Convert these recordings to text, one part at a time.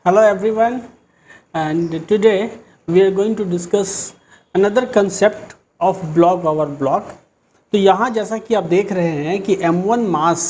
Hello everyone, and today we are going to discuss another concept of block over block. तो यहाँ जैसा कि आप देख रहे हैं कि M1 मास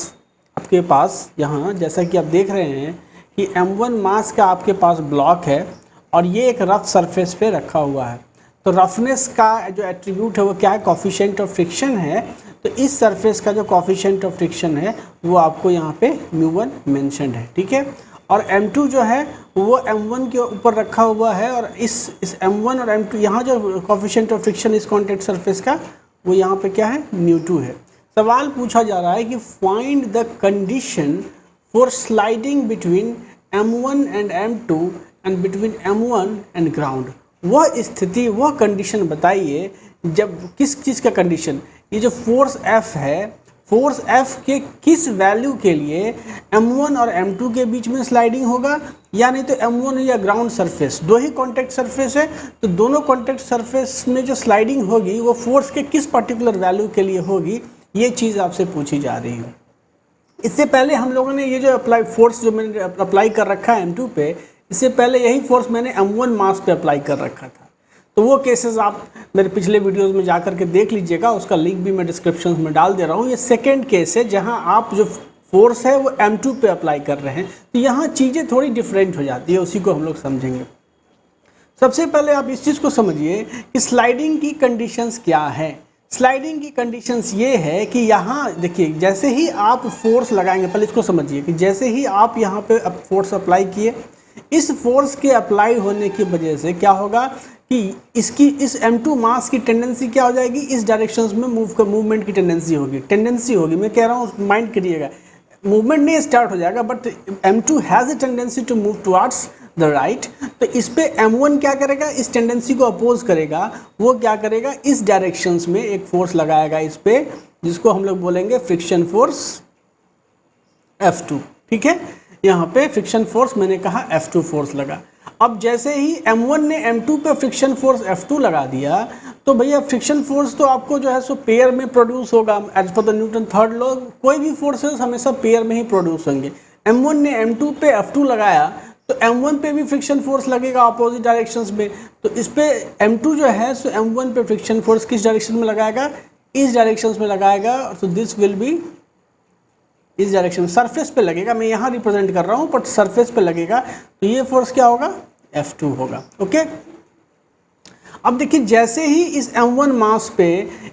आपके पास यहाँ जैसा कि आप देख रहे हैं कि M1 मास का आपके पास ब्लॉक है और ये एक रफ सरफेस पे रखा हुआ है। तो रफनेस का जो एट्रीब्यूट है वो क्या है, कोफिशिएंट ऑफ फ्रिक्शन है। तो इस सरफेस का जो कोफिशिएंट ऑफ फ्रिक्शन है वो आपको यहाँ पे μ1 मेंशन्ड है, ठीक है। और M2 जो है वो M1 के ऊपर रखा हुआ है और इस M1 और M2 यहाँ जो कोफिशिएंट ऑफ फ्रिक्शन इस कॉन्टैक्ट सरफेस का वो यहाँ पे क्या है, μ2 है। सवाल पूछा जा रहा है कि find the condition for sliding between M1 and M2 and between M1 and ground. वह स्थिति, वह कंडीशन बताइए जब किस चीज़ का कंडीशन, ये जो फोर्स F है, फोर्स F के किस वैल्यू के लिए M1 और M2 के बीच में स्लाइडिंग होगा, या नहीं तो M1 या ग्राउंड सरफेस, दो ही कॉन्टैक्ट सरफेस है, तो दोनों कॉन्टैक्ट सरफेस में जो स्लाइडिंग होगी वो फोर्स के किस पर्टिकुलर वैल्यू के लिए होगी, ये चीज़ आपसे पूछी जा रही है। इससे पहले हम लोगों ने ये जो फोर्स जो मैंने अप्लाई कर रखा है M2 पे, इससे पहले यही फोर्स मैंने M1 मास पे अप्लाई कर रखा था। तो वो केसेस आप मेरे पिछले वीडियोस में जा कर के देख लीजिएगा, उसका लिंक भी मैं डिस्क्रिप्शन में डाल दे रहा हूँ। ये सेकंड केस है जहाँ आप जो फोर्स है वो M2 पे अप्लाई कर रहे हैं, तो यहाँ चीज़ें थोड़ी डिफरेंट हो जाती है, उसी को हम लोग समझेंगे। सबसे पहले आप इस चीज़ को समझिए कि स्लाइडिंग की कंडीशंस क्या है। स्लाइडिंग की कंडीशंस ये है कि यहाँ देखिए, जैसे ही आप फोर्स लगाएंगे, पहले इसको समझिए कि जैसे ही आप यहाँ पे फोर्स अप्लाई किए, इस फोर्स के अप्लाई होने की वजह से क्या होगा कि इस M2 मास की टेंडेंसी क्या हो जाएगी, इस डायरेक्शंस में मूवमेंट की टेंडेंसी होगी। मैं कह रहा हूँ, माइंड करिएगा, मूवमेंट नहीं स्टार्ट हो जाएगा, but M2 has a tendency to move towards the right. तो इस पे M1 क्या करेगा, इस टेंडेंसी को अपोज करेगा। वो क्या करेगा, इस डायरेक्शंस में एक फोर्स लगाएगा इस पे, जिसको हम लोग बोलेंगे फ्रिक्शन फोर्स F2, ठीक है। यहाँ पे फ्रिक्शन फोर्स मैंने कहा F2 फोर्स लगा। अब जैसे ही M1 ने M2 पे फ्रिक्शन फोर्स F2 लगा दिया, तो भैया फ्रिक्शन फोर्स तो आपको जो है सो पेयर में प्रोड्यूस होगा। As per the Newton third law, कोई भी फोर्सेस हमेशा पेयर में ही प्रोड्यूस होंगे। M1 ने M2 पे F2 लगाया, तो M1 पे भी फ्रिक्शन फोर्स लगेगा अपोजिट डायरेक्शंस में। तो इस पे M2 जो है सो M1 पे फ्रिक्शन फोर्स किस डायरेक्शन में लगाएगा, इस डायरेक्शंस में लगाएगा। तो दिस विल बी इस डायरेक्शन, सरफेस पे लगेगा। मैं यहाँ रिप्रेजेंट कर रहा हूँ, बट सरफेस पे लगेगा, तो ये फोर्स क्या होगा, F2 होगा। ओके, अब देखिए जैसे ही इस M1 मास पे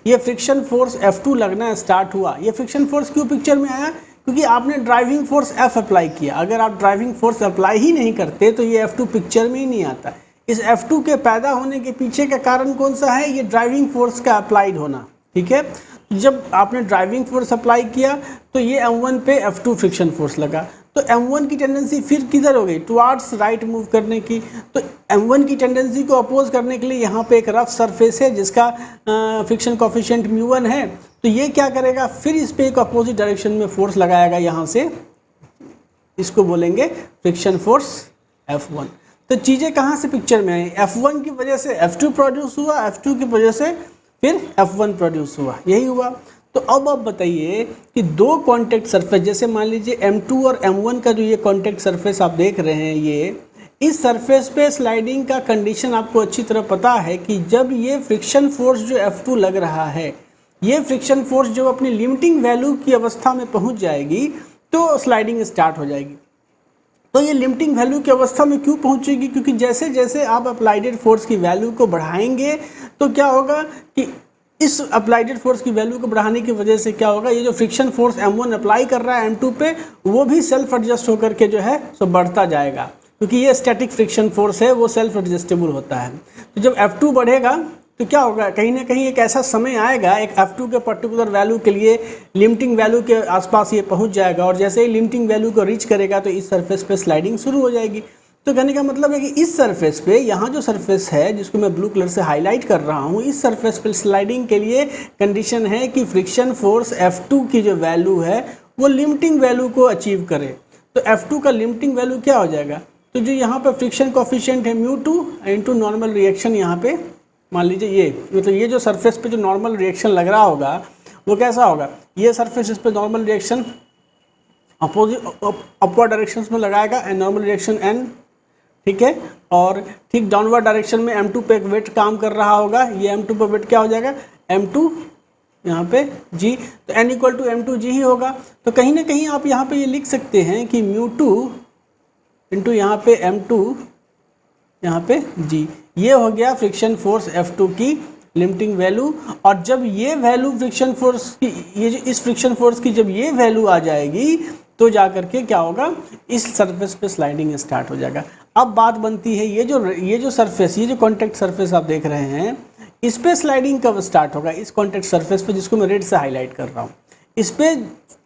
ये फ्रिक्शन फोर्स F2 लगना स्टार्ट हुआ, ये फ्रिक्शन फोर्स क्यों पिक्चर में आया, क्योंकि आपने ड्राइविंग फोर्स F अप्लाई किया। अगर आप ड्राइविंग फोर्स अप्लाई ही नहीं करते तो ये F2 पिक्चर में ही नहीं आता। इस F2 के पैदा होने के पीछे का कारण कौन सा है, ये ड्राइविंग फोर्स का अप्लाइड होना, ठीक है। जब आपने ड्राइविंग फोर्स अप्लाई किया तो ये M1 पे F2 फ्रिक्शन फोर्स लगा, तो M1 की टेंडेंसी फिर किधर हो गई, टुवार्ड्स राइट मूव करने की। तो M1 की टेंडेंसी को अपोज करने के लिए यहाँ पे एक रफ सरफेस है जिसका फ्रिक्शन कोफिशिएंट μ1 है। तो ये क्या करेगा, फिर इस पे एक अपोजिट डायरेक्शन में फोर्स लगाएगा यहाँ से, इसको बोलेंगे फ्रिक्शन फोर्स F1। तो चीज़ें कहाँ से पिक्चर में आई, F1 की वजह से F2 प्रोड्यूस हुआ, F2 की वजह से फिर F1 प्रोड्यूस हुआ, यही हुआ। तो अब आप बताइए कि दो कॉन्टैक्ट सरफेस, जैसे मान लीजिए M2 और M1 का जो ये कॉन्टैक्ट सरफेस आप देख रहे हैं, ये इस सरफेस पे स्लाइडिंग का कंडीशन आपको अच्छी तरह पता है कि जब ये फ्रिक्शन फोर्स जो F2 लग रहा है, ये फ्रिक्शन फोर्स जब अपनी लिमिटिंग वैल्यू की अवस्था में पहुंच जाएगी तो स्लाइडिंग स्टार्ट हो जाएगी। तो ये लिमिटिंग वैल्यू की अवस्था में क्यों पहुंचेगी, क्योंकि जैसे जैसे आप अप्लाइडेड फोर्स की वैल्यू को बढ़ाएंगे तो क्या होगा कि इस अप्लाइडेड फोर्स की वैल्यू को बढ़ाने की वजह से क्या होगा, ये जो फ्रिक्शन फोर्स M1 अप्लाई कर रहा है M2 पे, वो भी सेल्फ एडजस्ट होकर के जो है सो बढ़ता जाएगा, क्योंकि ये स्टैटिक फ्रिक्शन फोर्स है, वो सेल्फ एडजस्टेबल होता है। तो जब F2 बढ़ेगा तो क्या होगा, कहीं ना कहीं एक ऐसा समय आएगा, एक F2 के पर्टिकुलर वैल्यू के लिए लिमिटिंग वैल्यू के आसपास ये पहुंच जाएगा, और जैसे ही लिमिटिंग वैल्यू को रीच करेगा तो इस सरफेस पे स्लाइडिंग शुरू हो जाएगी। तो कहने का मतलब है कि इस सरफेस पे, यहाँ जो सरफेस है जिसको मैं ब्लू कलर से हाईलाइट कर रहा हूँ, इस सरफेस पे स्लाइडिंग के लिए कंडीशन है कि फ्रिक्शन फोर्स F2 की जो वैल्यू है वो लिमिटिंग वैल्यू को अचीव करे। तो F2 का लिमिटिंग वैल्यू क्या हो जाएगा, तो जो यहाँ पर फ्रिक्शन कोफिशिएंट है μ2 इंटू नॉर्मल रिएक्शन, यहाँ पे मान लीजिए ये, मतलब ये जो सरफेस पे जो नॉर्मल रिएक्शन लग रहा होगा वो कैसा होगा, ये सरफेस इस पे normal reaction opposite upward directions में लगाएगा, एंड नॉर्मल रिएक्शन एन ठीक है, और ठीक डाउनवर्ड डायरेक्शन में m2 पे एक वेट काम कर रहा होगा, ये m2 पे वेट क्या हो जाएगा, m2 यहाँ पे g, तो n equal to m2 g ही होगा। तो कहीं ना कहीं आप यहाँ पे ये लिख सकते हैं कि μ2 इंटू यहाँ पे m2 यहाँ पे g, ये हो गया फ्रिक्शन फोर्स F2 की लिमिटिंग वैल्यू। और जब ये वैल्यू फ्रिक्शन फोर्स की, ये जो इस फ्रिक्शन फोर्स की जब ये वैल्यू आ जाएगी तो जा करके क्या होगा, इस सरफेस पे स्लाइडिंग स्टार्ट हो जाएगा। अब बात बनती है ये जो सरफेस, ये जो कॉन्टैक्ट सरफेस आप देख रहे हैं, इस पे स्लाइडिंग कब स्टार्ट होगा, इस कॉन्टैक्ट सरफेस पे जिसको मैं रेड से हाईलाइट कर रहा हूँ, इस पे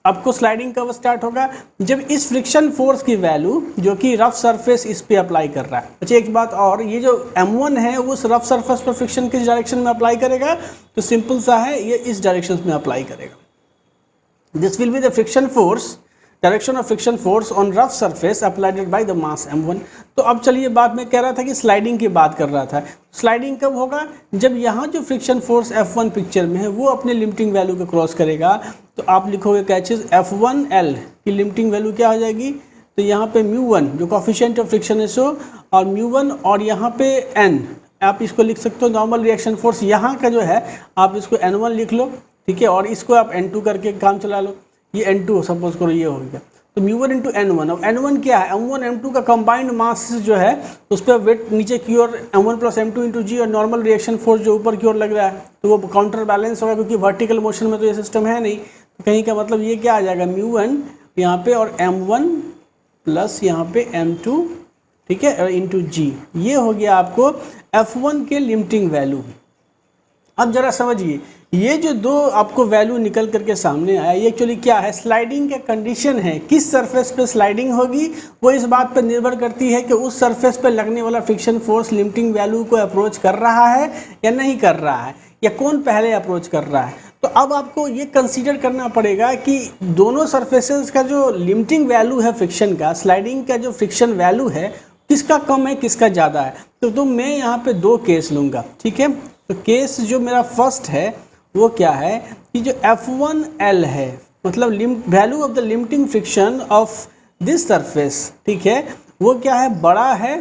आपको स्लाइडिंग कब स्टार्ट होगा, जब इस फ्रिक्शन फोर्स की वैल्यू जो कि रफ सरफेस इस पे अप्लाई कर रहा है। अच्छा एक बात और, ये जो m1 है उस रफ सरफेस पर फ्रिक्शन किस डायरेक्शन में अप्लाई करेगा, तो सिंपल सा है, ये इस डायरेक्शन में अप्लाई करेगा। This will be the friction force, direction of friction force on rough surface applied by the mass m1। तो अब चलिए बात मैं कह रहा था कि स्लाइडिंग की बात कर रहा था, स्लाइडिंग कब होगा, जब यहाँ जो फ्रिक्शन फोर्स F1 पिक्चर में है वो अपने लिमिटिंग वैल्यू को क्रॉस करेगा। तो आप लिखोगे क्या चीज़, F1L की लिमिटिंग वैल्यू क्या हो जाएगी, तो यहाँ पे μ1 जो कोफिशिएंट ऑफ फ्रिक्शन है सो, और μ1 और यहाँ पे n, आप इसको लिख सकते हो नॉर्मल रिएक्शन फोर्स, यहाँ का जो है आप इसको n1 लिख लो, ठीक है, और इसको आप n2 करके काम चला लो, ये n2 सपोज करो ये हो गया, तो μ1 इंटू n1। अब n1 क्या है, m1 m2 का कंबाइंड मास जो है उस पर वेट नीचे की ओर m1 प्लस m2 इंटू जी, और नॉर्मल रिएक्शन फोर्स जो ऊपर की ओर लग रहा है तो वो काउंटर बैलेंस होगा, क्योंकि वर्टिकल मोशन में तो ये सिस्टम है नहीं। तो कहीं का मतलब ये क्या आ जाएगा, μ1 यहाँ पे और m1 प्लस यहाँ पे m2, ठीक है, इंटू जी, ये हो गया आपको F1 के लिमिटिंग वैल्यू। अब जरा समझिए, ये जो दो आपको वैल्यू निकल करके सामने आया, ये एक्चुअली क्या है, स्लाइडिंग का कंडीशन है। किस सरफेस पे स्लाइडिंग होगी वो इस बात पर निर्भर करती है कि उस सरफेस पे लगने वाला फ्रिक्शन फोर्स लिमिटिंग वैल्यू को अप्रोच कर रहा है या नहीं कर रहा है, या कौन पहले अप्रोच कर रहा है। तो अब आपको ये कंसीडर करना पड़ेगा कि दोनों सरफेसेस का जो लिमिटिंग वैल्यू है फ्रिक्शन का, स्लाइडिंग का जो फ्रिक्शन वैल्यू है, किसका कम है किसका ज़्यादा है। तो मैं यहाँ पे दो केस लूँगा, ठीक है। तो केस जो मेरा फर्स्ट है वो क्या है कि जो F1L है, मतलब value of the limiting friction of this surface, ठीक है, वो क्या है, बड़ा है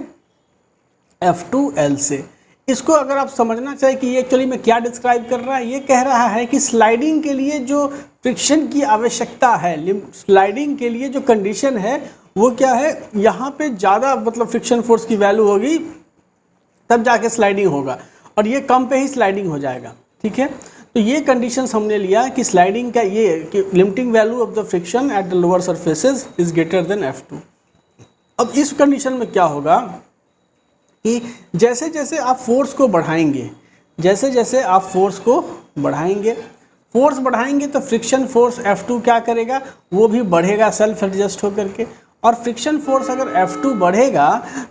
F2L से। इसको अगर आप समझना चाहें कि ये एक्चुअली में क्या डिस्क्राइब कर रहा है, ये कह रहा है कि स्लाइडिंग के लिए जो फ्रिक्शन की आवश्यकता है, स्लाइडिंग के लिए जो कंडीशन है वो क्या है, यहाँ पे ज़्यादा मतलब फ्रिक्शन फोर्स की वैल्यू होगी तब जाके स्लाइडिंग होगा, और ये कम पे ही स्लाइडिंग हो जाएगा, ठीक है। तो ये कंडीशंस हमने लिया कि स्लाइडिंग का ये कि limiting value of the friction at the lower surfaces is greater than F2। अब इस कंडीशन में क्या होगा कि जैसे जैसे आप फोर्स को बढ़ाएंगे, जैसे जैसे आप फोर्स को बढ़ाएंगे तो फ्रिक्शन फोर्स F2 क्या करेगा, वो भी बढ़ेगा सेल्फ एडजस्ट होकर के। और फ्रिक्शन फोर्स अगर F2 बढ़ेगा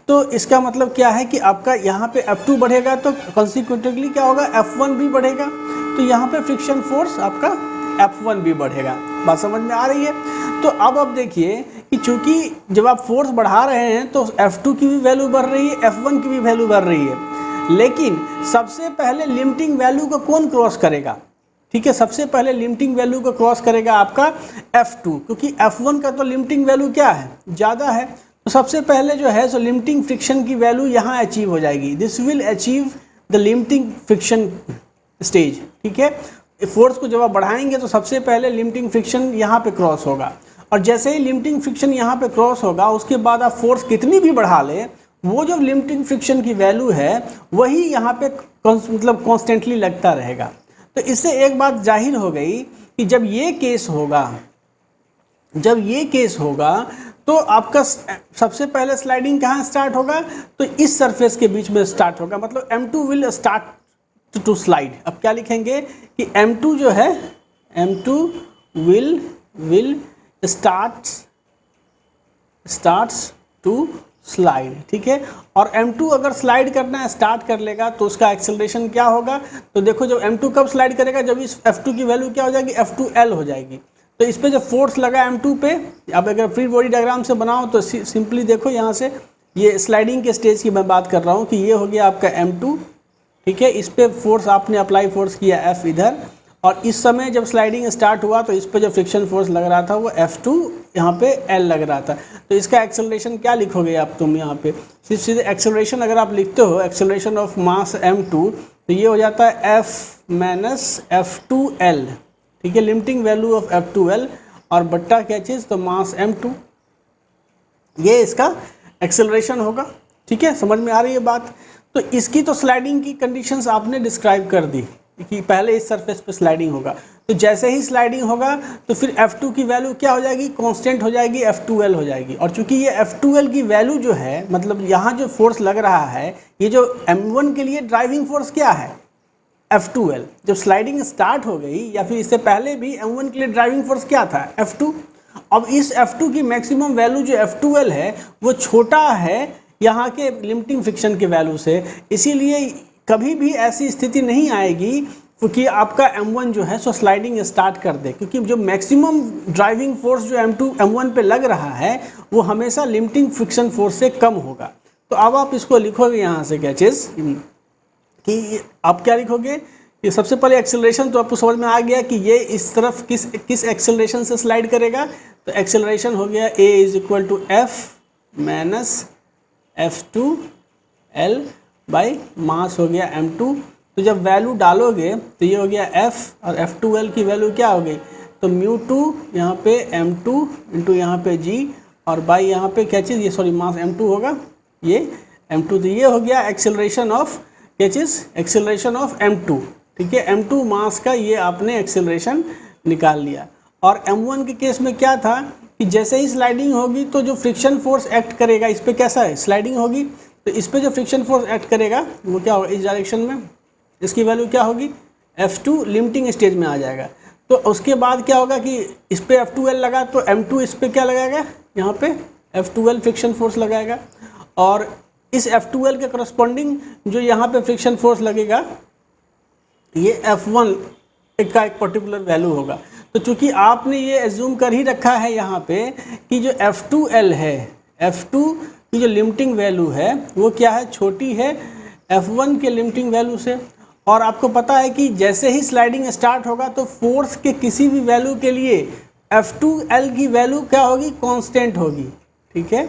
तो इसका मतलब क्या है कि आपका यहाँ पे F2 बढ़ेगा तो कॉन्सिक्वेंटली क्या होगा, F1 भी बढ़ेगा, तो यहाँ पे फ्रिक्शन फोर्स आपका F1 भी बढ़ेगा। बात समझ में आ रही है। तो अब आप देखिए कि चूंकि जब आप फोर्स बढ़ा रहे हैं तो F2 की भी वैल्यू बढ़ रही है, F1 की भी वैल्यू बढ़ रही है, लेकिन सबसे पहले लिमिटिंग वैल्यू को कौन क्रॉस करेगा, ठीक है, सबसे पहले लिमिटिंग वैल्यू को क्रॉस करेगा आपका F2, क्योंकि F1 का तो लिमिटिंग वैल्यू क्या है, ज़्यादा है। तो सबसे पहले जो है सो लिमिटिंग फ्रिक्शन की वैल्यू यहाँ अचीव हो जाएगी, this will achieve the limiting friction stage, ठीक है। फोर्स को जब आप बढ़ाएंगे तो सबसे पहले लिमिटिंग फ्रिक्शन यहाँ पे क्रॉस होगा, और जैसे ही लिमिटिंग फ्रिक्शन यहाँ पे क्रॉस होगा उसके बाद आप फोर्स कितनी भी बढ़ा लें, वो जो लिमिटिंग फ्रिक्शन की वैल्यू है वही यहाँ पे मतलब कॉन्स्टेंटली लगता रहेगा। तो इससे एक बात जाहिर हो गई कि जब ये केस होगा तो आपका सबसे पहले स्लाइडिंग कहाँ स्टार्ट होगा, तो इस सरफेस के बीच में स्टार्ट होगा, मतलब M2 will start to slide. अब क्या लिखेंगे कि M2 जो है, M2 will starts to slide, ठीक है। और M2 अगर स्लाइड करना स्टार्ट कर लेगा तो उसका एक्सेलरेशन क्या होगा, तो देखो जब M2 कब स्लाइड करेगा, जब इस F2 की वैल्यू क्या हो जाएगी, F2L हो जाएगी। तो इस पे जब फोर्स लगा M2 पे, अब अगर फ्री बॉडी डायग्राम से बनाओ तो सिंपली देखो यहाँ से, ये स्लाइडिंग के स्टेज की मैं बात कर रहा हूँ कि ये हो गया आपका M2, ठीक है। इस पे फोर्स आपने अप्लाई फोर्स किया F इधर, और इस समय जब स्लाइडिंग स्टार्ट हुआ तो इस पर जो फ्रिक्शन फोर्स लग रहा था वो F2 यहाँ पे L लग रहा था। तो इसका एक्सेलरेशन क्या लिखोगे आप तुम यहाँ पे, सिर्फ सीधे एक्सेलरेशन अगर आप लिखते हो एक्सेलरेशन ऑफ मास m2 तो ये हो जाता है F माइनस F2L, ठीक है, लिमिटिंग वैल्यू ऑफ F2L और बट्टा क्या चीज़ तो मास m2, ये इसका एक्सेलरेशन होगा। ठीक है, समझ में आ रही है बात। तो इसकी तो स्लाइडिंग की कंडीशंस आपने डिस्क्राइब कर दी कि पहले इस सरफेस पे स्लाइडिंग होगा, तो जैसे ही स्लाइडिंग होगा तो फिर F2 की वैल्यू क्या हो जाएगी, कांस्टेंट हो जाएगी, F2L हो जाएगी। और चूंकि ये F2L की वैल्यू जो है, मतलब यहाँ जो फोर्स लग रहा है, ये जो M1 के लिए ड्राइविंग फोर्स क्या है F2L। जब स्लाइडिंग स्टार्ट हो गई या फिर इससे पहले भी M1 के लिए ड्राइविंग फोर्स क्या था F2। अब इस F2 की मैक्सिमम वैल्यू जो F2L है वो छोटा है यहाँ के लिमिटिंग फ्रिक्शन के वैल्यू से, इसीलिए कभी भी ऐसी स्थिति नहीं आएगी कि आपका M1 जो है सो स्लाइडिंग स्टार्ट कर दे, क्योंकि जो मैक्सिमम ड्राइविंग फोर्स जो M1 पे लग रहा है वो हमेशा लिमिटिंग फ्रिक्शन फोर्स से कम होगा। तो अब आप इसको लिखोगे यहाँ से क्या चीज़ कि आप क्या लिखोगे कि सबसे पहले एक्सेलरेशन तो आपको समझ में आ गया कि ये इस तरफ किस एक्सेलरेशन से स्लाइड करेगा। तो एक्सेलरेशन हो गया A is equal to F minus F2L by mass हो गया m2। तो जब वैल्यू डालोगे तो ये हो गया F और F2L की वैल्यू क्या हो गई, तो μ2 यहाँ पे m2 इंटू यहाँ पे g और बाई यहाँ पे क्या चीज़, ये सॉरी मास m2 होगा, ये m2। तो ये हो गया एक्सेलरेशन ऑफ क्या चीज़, एक्सेलरेशन ऑफ m2। ठीक है, m2 मास का ये आपने एक्सेलरेशन निकाल लिया। और m1 के केस में क्या था कि जैसे ही स्लाइडिंग होगी तो जो फ्रिक्शन फोर्स एक्ट करेगा इस पर, कैसा है स्लाइडिंग होगी तो इस पर जो फ्रिक्शन फोर्स एक्ट करेगा वो क्या होगा, इस डायरेक्शन में, इसकी वैल्यू क्या होगी F2 लिमिटिंग स्टेज में आ जाएगा। तो उसके बाद क्या होगा कि इस पर F2L लगा तो m2 इस पर क्या लगाएगा, यहाँ पे F2L फ्रिक्शन फोर्स लगाएगा और इस F2L के करस्पॉन्डिंग जो यहाँ पे फ्रिक्शन फोर्स लगेगा ये F1 का एक पर्टिकुलर वैल्यू होगा। तो चूंकि आपने ये एज्यूम कर ही रखा है यहाँ पे कि जो F2L है, F2 की जो लिमिटिंग वैल्यू है वो क्या है, छोटी है F1 के लिमिटिंग वैल्यू से। और आपको पता है कि जैसे ही स्लाइडिंग स्टार्ट होगा तो फोर्स के किसी भी वैल्यू के लिए F2L की वैल्यू क्या होगी, कांस्टेंट होगी। ठीक है,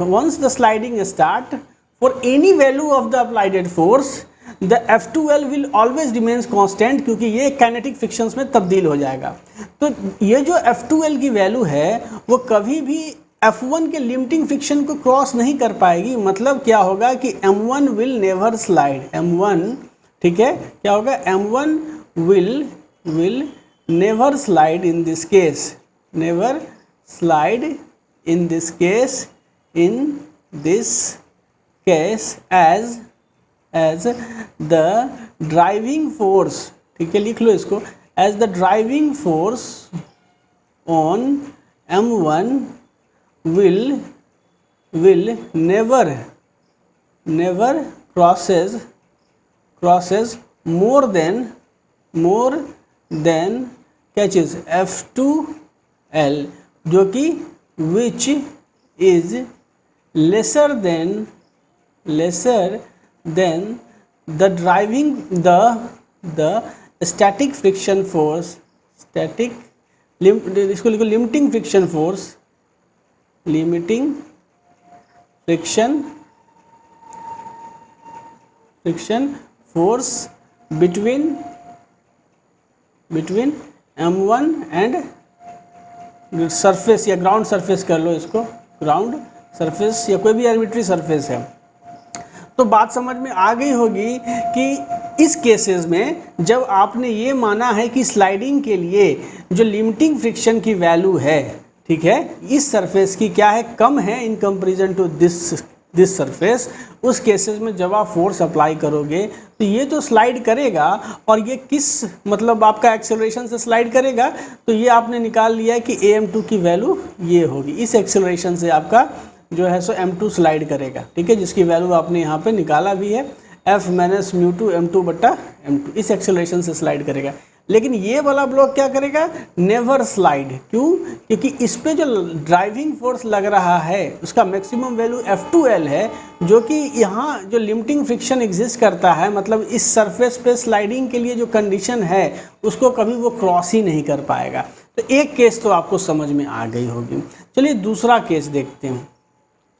once the sliding start for any value of the applied force the F2L will always remains constant, क्योंकि ये काइनेटिक फ्रिक्शंस में तब्दील हो जाएगा। तो ये जो F2L की वैल्यू है वो कभी भी F1 के लिमिटिंग फ्रिक्शन को क्रॉस नहीं कर पाएगी। मतलब क्या होगा कि M1 will never slide, M1, ठीक है, क्या होगा, M1 will never slide in this case, never slide in this case, in this case as the driving force, ठीक है, लिख लो इसको, as the driving force on M1 will never crosses more than क्या चीज़ F2L, जो कि which is lesser than the driving the static friction force, इसको लिखो limiting friction force, limiting friction force between M1 and surface या ground surface कर लो इसको, ground surface या कोई भी आर्बिट्री सरफेस है। तो बात समझ में आ गई होगी कि इस केसेस में जब आपने ये माना है कि स्लाइडिंग के लिए जो लिमिटिंग फ्रिक्शन की वैल्यू है, ठीक है, इस सरफेस की क्या है, कम है in comparison to this surface, उस केसेस में जब आप फोर्स अप्लाई करोगे तो ये तो स्लाइड करेगा। और ये किस मतलब आपका एक्सेलरेशन से स्लाइड करेगा, तो ये आपने निकाल लिया है कि AM2 की वैल्यू ये होगी, इस एक्सेलरेशन से आपका जो है सो M2 स्लाइड करेगा। ठीक है, जिसकी वैल्यू आपने यहाँ पे निकाला भी है, F माइनस μ2 M2 बट्टा M2, इस एक्सेलरेशन से स्लाइड करेगा। लेकिन ये वाला ब्लॉक क्या करेगा, नेवर स्लाइड। क्यों? क्योंकि इस पे जो ड्राइविंग फोर्स लग रहा है उसका मैक्सिमम वैल्यू F2L है, जो कि यहाँ जो लिमिटिंग फ्रिक्शन एग्जिस्ट करता है, मतलब इस सरफेस पे स्लाइडिंग के लिए जो कंडीशन है उसको कभी वो क्रॉस ही नहीं कर पाएगा। तो एक केस तो आपको समझ में आ गई होगी। चलिए दूसरा केस देखते हैं।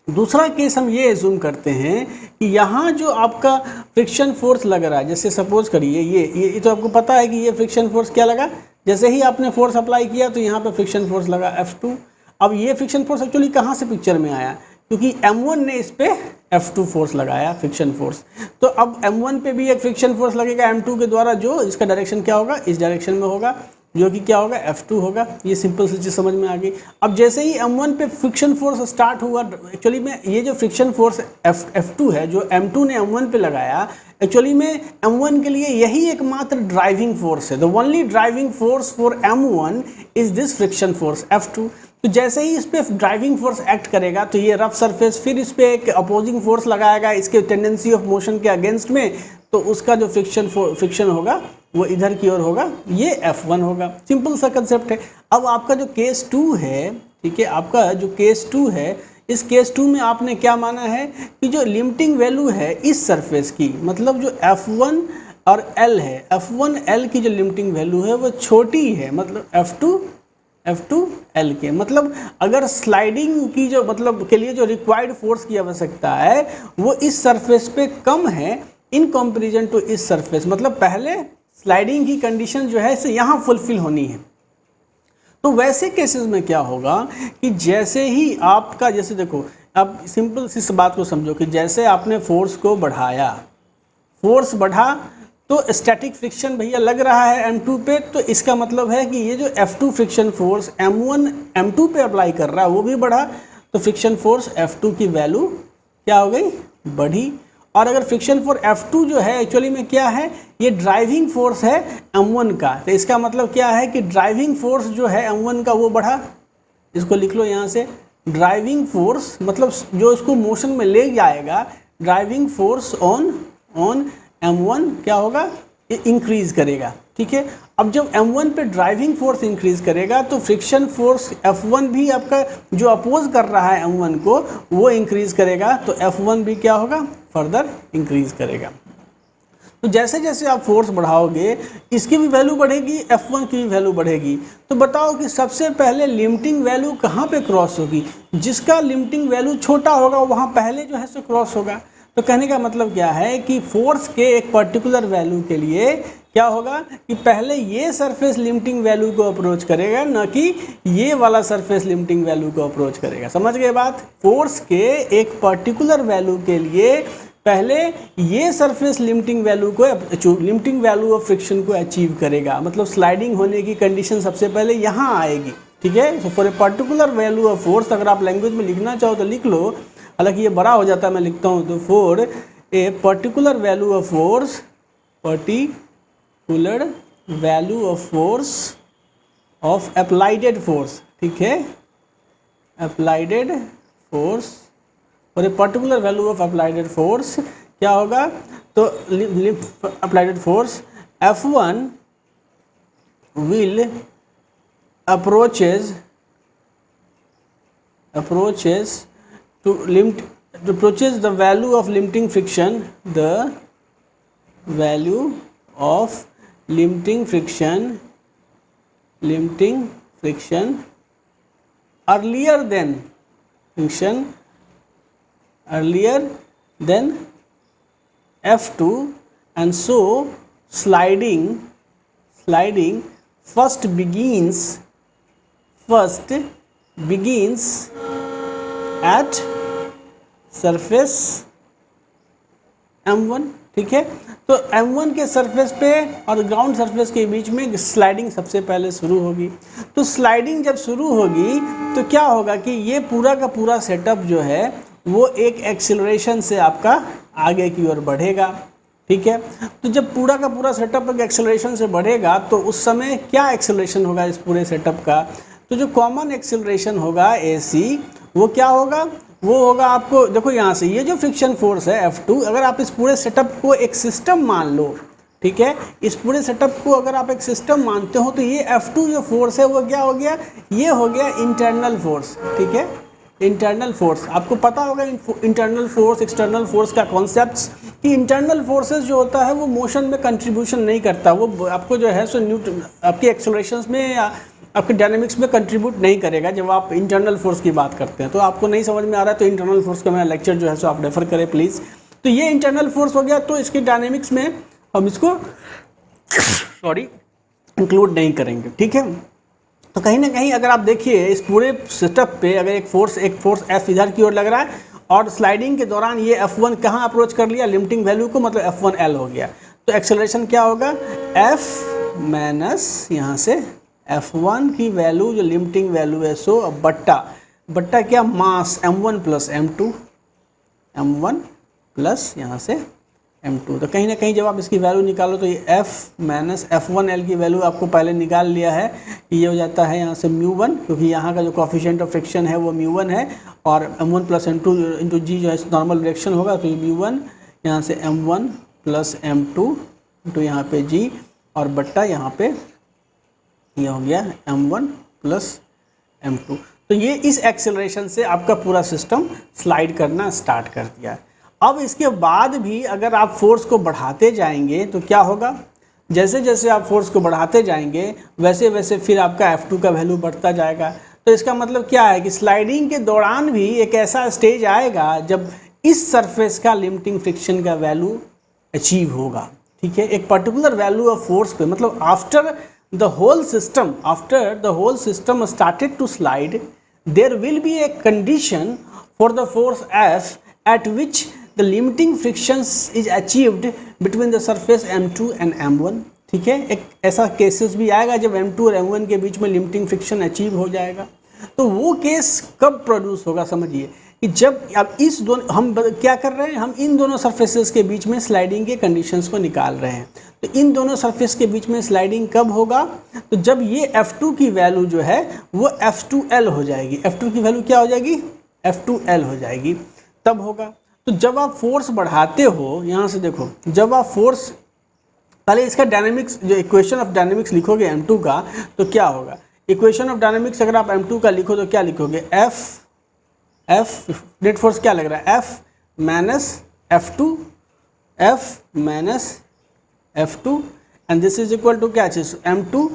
दूसरा केस हम ये एज्यूम करते हैं कि यहाँ जो आपका फ्रिक्शन फोर्स लग रहा है, जैसे सपोज करिए ये तो आपको पता है कि ये फ्रिक्शन फोर्स क्या लगा, जैसे ही आपने फोर्स अप्लाई किया तो यहाँ पे फ्रिक्शन फोर्स लगा F2। अब ये फ्रिक्शन फोर्स एक्चुअली कहाँ से पिक्चर में आया, क्योंकि M1 ने इस पे F2 फोर्स लगाया फ्रिक्शन फोर्स। तो अब M1 पे भी एक फ्रिक्शन फोर्स लगेगा M2 के द्वारा, जो इसका डायरेक्शन क्या होगा, इस डायरेक्शन में होगा, जो कि क्या होगा, F2 होगा। ये सिंपल सी चीज़ समझ में आ गई। अब जैसे ही M1 पे फ्रिक्शन फोर्स स्टार्ट हुआ, एक्चुअली में ये जो फ्रिक्शन फोर्स F2 है जो M2 ने M1 पे लगाया, एक्चुअली में M1 के लिए यही एकमात्र ड्राइविंग फोर्स है। The only driving force for M1 is this friction force F2। तो जैसे ही इस पे ड्राइविंग फोर्स एक्ट करेगा तो ये रफ सरफेस फिर इस पे एक अपोजिंग फोर्स लगाएगा इसके टेंडेंसी ऑफ मोशन के अगेंस्ट में, तो उसका जो फ्रिक्शन होगा वो इधर की ओर होगा, ये F1 होगा। सिंपल सा कंसेप्ट है। अब आपका जो केस 2 है, ठीक है, आपका जो केस 2 है, इस केस 2 में आपने क्या माना है कि जो लिमिटिंग वैल्यू है इस सरफेस की, मतलब जो F1 और L है, F1 L की जो लिमिटिंग वैल्यू है वो छोटी है, मतलब F2 L के, मतलब अगर स्लाइडिंग की जो मतलब के लिए जो रिक्वायर्ड फोर्स की आवश्यकता है वो इस सरफेस पे कम है इन कंपैरिजन टू इस सरफेस, मतलब पहले स्लाइडिंग की कंडीशन जो है इसे यहाँ फुलफिल होनी है। तो वैसे केसेस में क्या होगा कि जैसे ही आपका, जैसे देखो अब सिंपल सी बात को समझो कि जैसे आपने फोर्स को बढ़ाया, फोर्स बढ़ा तो स्टैटिक फ्रिक्शन भैया लग रहा है M2 पे, तो इसका मतलब है कि ये जो F2 friction force M1 M2 पे अप्लाई कर रहा है वो भी बढ़ा, तो फ्रिक्शन फोर्स F2 की वैल्यू क्या हो गई, बढ़ी। और अगर फ्रिक्शन फोर्स F2 जो है एक्चुअली में क्या है, ये ड्राइविंग फोर्स है M1 का, तो इसका मतलब क्या है कि ड्राइविंग फोर्स जो है M1 का वो बढ़ा। इसको लिख लो यहाँ से, ड्राइविंग फोर्स मतलब जो इसको मोशन में ले जाएगा, ड्राइविंग फोर्स ऑन M1 क्या होगा, ये इंक्रीज करेगा। ठीक है, अब जब M1 पे ड्राइविंग फोर्स इंक्रीज करेगा तो फ्रिक्शन फोर्स F1 भी आपका जो अपोज कर रहा है M1 को वो इंक्रीज करेगा, तो F1 भी क्या होगा, फर्दर इंक्रीज करेगा। तो जैसे जैसे आप फोर्स बढ़ाओगे इसकी भी वैल्यू बढ़ेगी, F1 की भी वैल्यू बढ़ेगी। तो बताओ कि सबसे पहले लिमिटिंग वैल्यू कहाँ पे क्रॉस होगी, जिसका लिमिटिंग वैल्यू छोटा होगा वहाँ पहले जो है सो क्रॉस होगा। तो कहने का मतलब क्या है कि फोर्स के एक पर्टिकुलर वैल्यू के लिए क्या होगा कि पहले ये सरफेस लिमिटिंग वैल्यू को अप्रोच करेगा, न कि ये वाला सरफेस लिमिटिंग वैल्यू को अप्रोच करेगा। समझ गए बात? फोर्स के एक पर्टिकुलर वैल्यू के लिए पहले ये surface limiting value of friction को अचीव करेगा, मतलब स्लाइडिंग होने की कंडीशन सबसे पहले यहाँ आएगी। ठीक है, so for a particular value of force, अगर आप लैंग्वेज में लिखना चाहो तो लिख लो, हालांकि ये बड़ा हो जाता है मैं लिखता हूँ, तो for a particular value of force, particular value of force of applied force, ठीक है, अप्लाइडेड फोर्स, और a particular value of applied force क्या होगा, तो applied force F1 will approaches the value of limiting friction, the value of limiting friction earlier than F2, and so sliding first begins at surface M1। ठीक है, तो M1 के surface पे और ground surface के बीच में स्लाइडिंग सबसे पहले शुरू होगी। तो स्लाइडिंग जब शुरू होगी तो क्या होगा कि ये पूरा का पूरा सेटअप जो है वो एक एक्सेलरेशन से आपका आगे की ओर बढ़ेगा। ठीक है, तो जब पूरा का पूरा सेटअप एक एक्सेलरेशन से बढ़ेगा तो उस समय क्या एक्सेलरेशन होगा इस पूरे सेटअप का, तो जो कॉमन एक्सेलरेशन होगा AC, वो क्या होगा, वो होगा आपको देखो यहाँ से ये जो फ्रिक्शन फोर्स है F2, अगर आप इस पूरे सेटअप को एक सिस्टम मान लो, ठीक है। इस पूरे सेटअप को अगर आप एक सिस्टम मानते हो तो ये F2 जो फोर्स है वो क्या हो गया, ये हो गया इंटरनल फोर्स, ठीक है, इंटरनल फोर्स। आपको पता होगा इंटरनल फोर्स एक्सटर्नल फोर्स का कॉन्सेप्ट्स, कि इंटरनल फोर्सेस जो होता है वो मोशन में कंट्रीब्यूशन नहीं करता, वो आपको जो है सो न्यूटन आपके एक्सेलरेशंस में या आपके डायनेमिक्स में कंट्रीब्यूट नहीं करेगा जब आप इंटरनल फोर्स की बात करते हैं। तो आपको नहीं समझ में आ रहा है तो इंटरनल फोर्स का मेरा लेक्चर जो है सो आप रेफर करें प्लीज़। तो ये इंटरनल फोर्स हो गया, तो इसकी डायनेमिक्स में हम इसको इंक्लूड नहीं करेंगे, ठीक है। तो कहीं ना कहीं अगर आप देखिए इस पूरे सेटअप पे अगर एक फोर्स F इधर की ओर लग रहा है और स्लाइडिंग के दौरान ये F1 कहाँ अप्रोच कर लिया, लिमिटिंग वैल्यू को, मतलब F1L हो गया। तो एक्सेलरेशन क्या होगा, F माइनस यहाँ से F1 की वैल्यू जो लिमिटिंग वैल्यू है सो बट्टा क्या, मास M1 plus M2, M1 plus यहाँ से M2। तो कहीं ना कहीं जब आप इसकी वैल्यू निकालो तो ये F माइनस F1L की वैल्यू आपको पहले निकाल लिया है, ये हो जाता है यहाँ से μ1, क्योंकि यहाँ का जो कोफिशिएंट ऑफ फ्रिक्शन है वो μ1 है, और M1 प्लस M2 इंटू जी जो है नॉर्मल डायरेक्शन होगा, तो ये μ1 यहाँ से M1 प्लस M2 इंटू यहाँ पे जी, और बट्टा यहाँ पे ये हो गया M1 प्लस M2। तो ये इस एक्सेलरेशन से आपका पूरा सिस्टम स्लाइड करना स्टार्ट कर दिया। अब इसके बाद भी अगर आप फोर्स को बढ़ाते जाएंगे तो क्या होगा, जैसे जैसे आप फोर्स को बढ़ाते जाएंगे वैसे वैसे फिर आपका F2 का वैल्यू बढ़ता जाएगा। तो इसका मतलब क्या है कि स्लाइडिंग के दौरान भी एक ऐसा स्टेज आएगा जब इस सरफेस का लिमिटिंग फ्रिक्शन का वैल्यू अचीव होगा, ठीक है, एक पर्टिकुलर वैल्यू ऑफ फोर्स पे, मतलब after the whole system started to slide there will be a condition for the force F at which the limiting frictions is achieved between the surface M2 and M1, ठीक है। एक ऐसा cases भी आएगा जब M2 और M1 के बीच में लिमिटिंग फ्रिक्शन अचीव हो जाएगा। तो वो केस कब प्रोड्यूस होगा, समझिए कि जब अब इस दोनों हम क्या कर रहे हैं, हम इन दोनों सरफेसेस के बीच में स्लाइडिंग के कंडीशंस को निकाल रहे हैं। तो इन दोनों सरफेस के बीच में स्लाइडिंग कब होगा, तो जब ये F2 की वैल्यू जो है वो F2L हो जाएगी। F2 की वैल्यू क्या हो जाएगी, F2L हो जाएगी, तब होगा। तो जब आप फोर्स बढ़ाते हो, यहाँ से देखो, जब आप फोर्स, पहले इसका डायनेमिक्स जो इक्वेशन ऑफ डायनेमिक्स लिखोगे M2 का तो क्या होगा, इक्वेशन ऑफ डायनेमिक्स अगर आप M2 का लिखो तो क्या लिखोगे, F नेट फोर्स क्या लग रहा है, F minus F2 and this is equal to क्या चीज़, M2,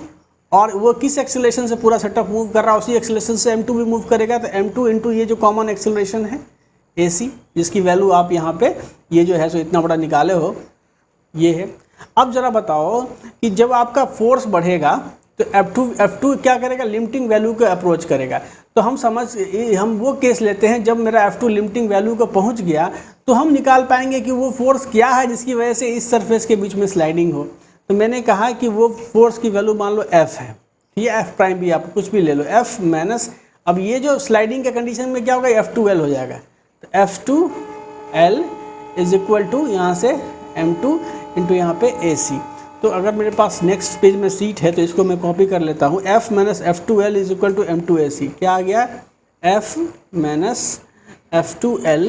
और वो किस एक्सेलरेशन से पूरा सेटअप मूव कर रहा है, उसी एक्सेलरेशन से M2 भी मूव करेगा। तो M2 इंटू ये जो कॉमन एक्सेलरेशन है AC, जिसकी वैल्यू आप यहाँ पे ये जो है सो इतना बड़ा निकाले हो, ये है। अब जरा बताओ कि जब आपका फोर्स बढ़ेगा तो F2 क्या करेगा, लिमिटिंग वैल्यू को अप्रोच करेगा। तो हम वो केस लेते हैं जब मेरा F2 लिमिटिंग वैल्यू को पहुँच गया तो हम निकाल पाएंगे कि वो फोर्स क्या है जिसकी वजह से इस सरफेस के बीच में स्लाइडिंग हो। तो मैंने कहा कि वो फोर्स की वैल्यू मान लो F है, ये F प्राइम भी आप कुछ भी ले लो, F माइनस, अब ये जो स्लाइडिंग के कंडीशन में क्या होगा, F2L हो जाएगा। तो F2L इज इक्वल टू यहाँ से M2 इंटू यहाँ पे AC। तो अगर मेरे पास नेक्स्ट पेज में सीट है तो इसको मैं कॉपी कर लेता हूँ, F minus F2L is equal to M2AC। क्या आ गया, F minus F2L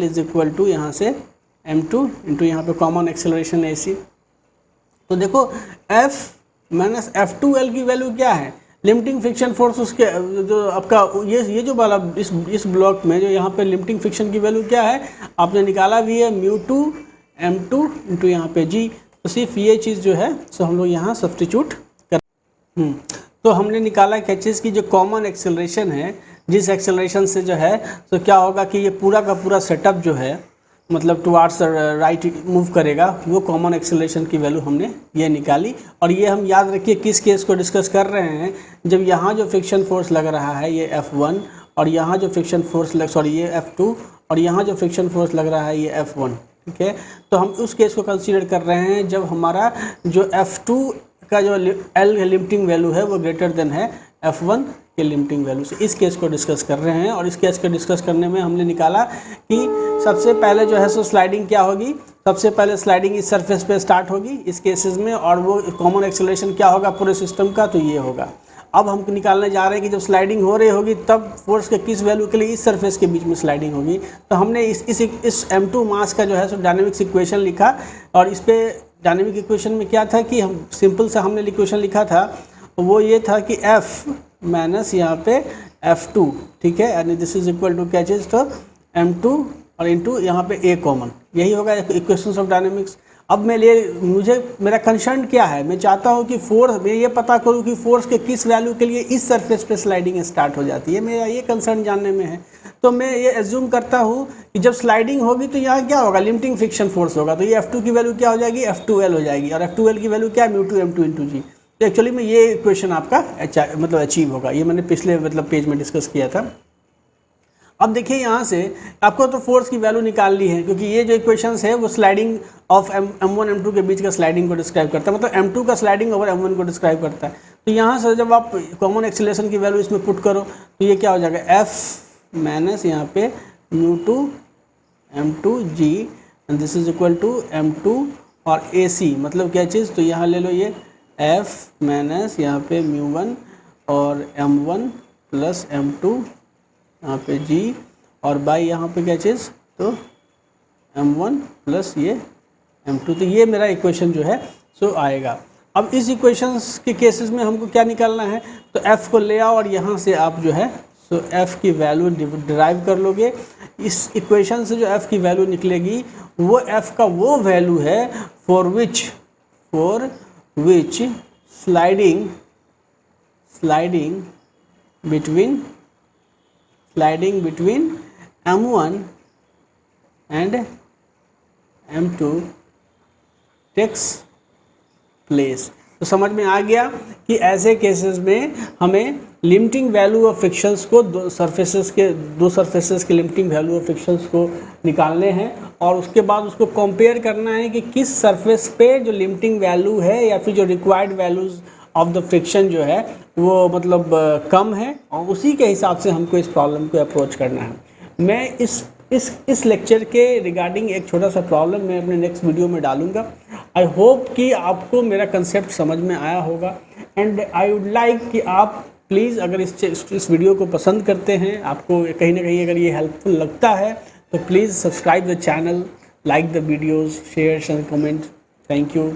is equal to यहाँ से M2 इंटू यहाँ पे कॉमन एक्सेलरेशन AC। तो देखो F माइनस F2L की वैल्यू क्या है, लिमिटिंग फ्रिक्शन फोर्स, उसके जो आपका ये जो वाला इस ब्लॉक में जो यहाँ पे लिमिटिंग फ्रिक्शन की वैल्यू क्या है आपने निकाला भी है, μ2 M2 इंटू यहाँ पे G। तो सिर्फ ये चीज़ जो है सो हम लोग यहाँ सब्स्टिट्यूट कर तो हमने निकाला क्या चीज़ की जो कॉमन एक्सेलरेशन है, जिस एक्सेलरेशन से जो है तो क्या होगा कि ये पूरा का पूरा सेटअप जो है मतलब टुवार्ड्स राइट मूव करेगा, वो कॉमन एक्सेलरेशन की वैल्यू हमने ये निकाली। और ये हम याद रखिए किस केस को डिस्कस कर रहे हैं, जब यहाँ जो फ्रिक्शन फोर्स लग रहा है ये F1 और यहाँ जो फ्रिक्शन फोर्स ये F2 और यहाँ जो फ्रिक्शन फोर्स लग रहा है ये F1, ठीक है। तो हम उस केस को कंसीडर कर रहे हैं जब हमारा जो F2 का जो L लिमिटिंग वैल्यू है वो ग्रेटर देन है F1 के लिमिटिंग वैल्यू से। इस केस को डिस्कस कर रहे हैं और इस केस को डिस्कस करने में हमने निकाला कि सबसे पहले जो है सो स्लाइडिंग क्या होगी, सबसे पहले स्लाइडिंग इस सरफेस पे स्टार्ट होगी इस केसेस में, और वो कॉमन एक्सेलरेशन क्या होगा पूरे सिस्टम का, तो ये होगा। अब हम निकालने जा रहे हैं कि जब स्लाइडिंग हो रही होगी तब फोर्स के किस वैल्यू के लिए इस सरफेस के बीच में स्लाइडिंग होगी। तो हमने इस m2 मास का जो है सो डायनेमिक्स इक्वेशन लिखा, और इस पे डायनेमिक इक्वेशन में क्या था कि हम सिंपल सा हमने इक्वेशन लिखा था, वो ये था कि F माइनस यहाँ पे F2, ठीक है, यानी दिस इज इक्वल टू क्या चीज़, तो m2 और इंटू यहाँ पे a कॉमन, यही होगा इक्वेशंस ऑफ डायनेमिक्स। अब मुझे मेरा कंसर्न क्या है, मैं चाहता हूँ कि फोर्स, मैं ये पता करूँ कि फोर्स के किस वैल्यू के लिए इस सरफेस पे स्लाइडिंग स्टार्ट हो जाती है, मेरा ये कंसर्न जानने में है। तो मैं ये एज्यूम करता हूँ कि जब स्लाइडिंग होगी तो यहाँ क्या होगा, लिमिटिंग फ्रिक्शन फोर्स होगा, तो ये F2 की वैल्यू क्या हो जाएगी, F2L हो जाएगी, और F2L की वैल्यू क्या है, μ2 m2 इंटू जी। तो एक्चुअली में ये इक्वेशन आपका मतलब अचीव होगा, ये मैंने पिछले मतलब पेज में डिस्कस किया था। अब देखिए यहाँ से आपको तो फोर्स की वैल्यू निकालनी है, क्योंकि ये जो इक्वेशंस है वो स्लाइडिंग ऑफ m1 m2 के बीच का स्लाइडिंग को डिस्क्राइब करता है, मतलब m2 का स्लाइडिंग ओवर m1 को डिस्क्राइब करता है। तो यहाँ से जब आप कॉमन एक्सीलरेशन की वैल्यू इसमें पुट करो तो ये क्या हो जाएगा, f माइनस यहाँ पे μ2 m2 g, and this is equal to m2 और ac, मतलब क्या चीज़, तो यहाँ ले लो ये f माइनस यहाँ पे μ1 और m1 प्लस m2 यहाँ पे g, और बाई यहाँ पे क्या चीज़, तो m1 प्लस ये m2, तो ये मेरा इक्वेशन जो है सो आएगा। अब इस इक्वेशंस के केसेस में हमको क्या निकालना है, तो f को ले आओ और यहाँ से आप जो है सो f की वैल्यू डिराइव कर लोगे। इस इक्वेशन से जो f की वैल्यू निकलेगी वो f का वो वैल्यू है for which sliding between m1 and m2 takes place। तो समझ में आ गया कि ऐसे केसेस में हमें लिमिटिंग वैल्यू ऑफ फ्रिक्शंस को दो सरफेसेस के लिमिटिंग वैल्यू ऑफ फ्रिक्शंस को निकालने हैं, और उसके बाद उसको कंपेयर करना है कि किस सरफेस पे जो लिमिटिंग वैल्यू है या फिर जो required values of the friction जो है वो मतलब कम है, और उसी के हिसाब से हमको इस प्रॉब्लम को अप्रोच करना है। मैं इस लेक्चर के रिगार्डिंग एक छोटा सा प्रॉब्लम मैं अपने नेक्स्ट वीडियो में डालूंगा। आई होप कि आपको मेरा कंसेप्ट समझ में आया होगा, एंड आई वुड लाइक कि आप प्लीज़ अगर इस वीडियो को पसंद करते हैं, आपको कहीं ना कहीं अगर ये हेल्पफुल लगता है, तो please subscribe the channel, like the videos, share and comment. Thank you.